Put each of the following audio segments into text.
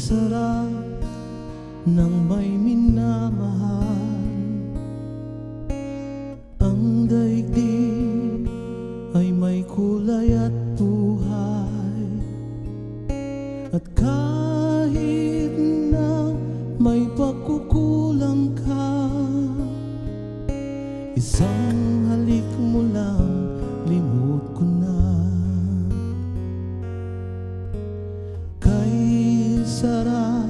sarap ng may minamahal. Ang daigdig ay may kulay at buhay, at kahit na may pagkukulang ka, isang halik mo lang, limot ko na. Kay sarap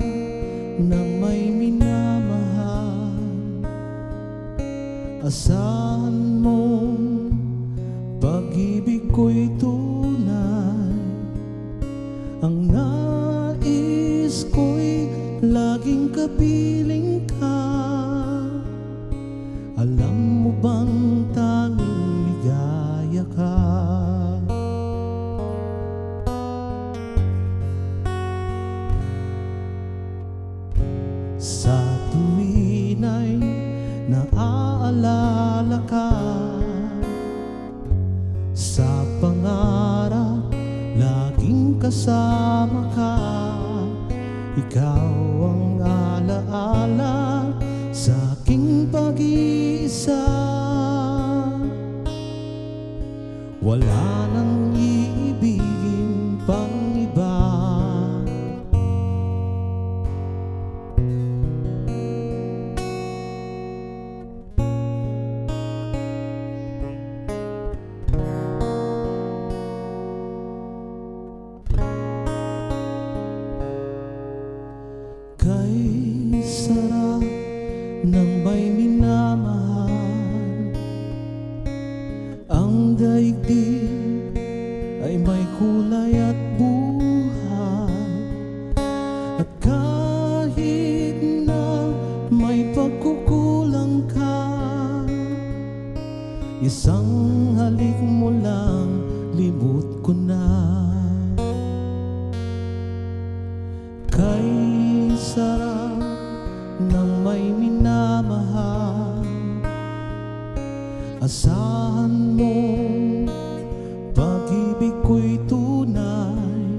ng may minamahal, asahan mong pag-ibig ko'y tunay. Ang nais ko'y laging kapiling ka. Alam mo bang tanging ligaya ka? Sa tuwin ay naaalala ka, sa pangarap laging kasama ka. Ikaw ang alaala sa aking pag-iisa. Wala nang iibigin pang iba. Kay sarap ng may minamahal, ang daigdig ay may kulay at buhay, at kahit na may pagkukulang ka, isang halik mo lang, limot ko na. Kay sarap ng may minamahal, asahan mo pag-ibig ko'y tunay.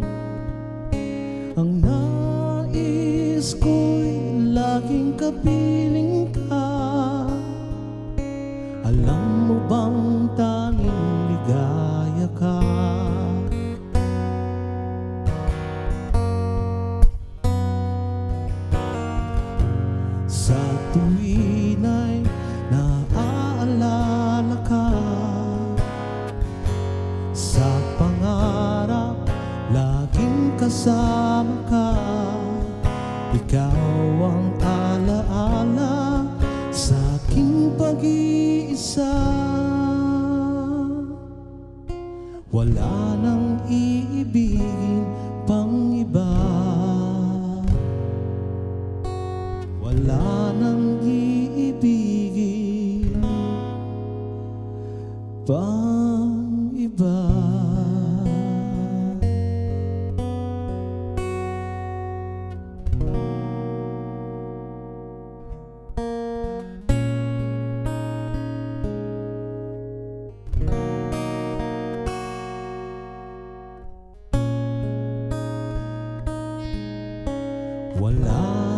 Ang nais ko'y laging kapiling ka. Alam mo bang tanging ligaya ka? Sa tuwin ay naaalala ka, sa pangarap laging kasama ka. Ikaw ang alaala sa aking pag-iisa. Wala nang iibigin pang iba. Wala nang iibigin pang iba. Wala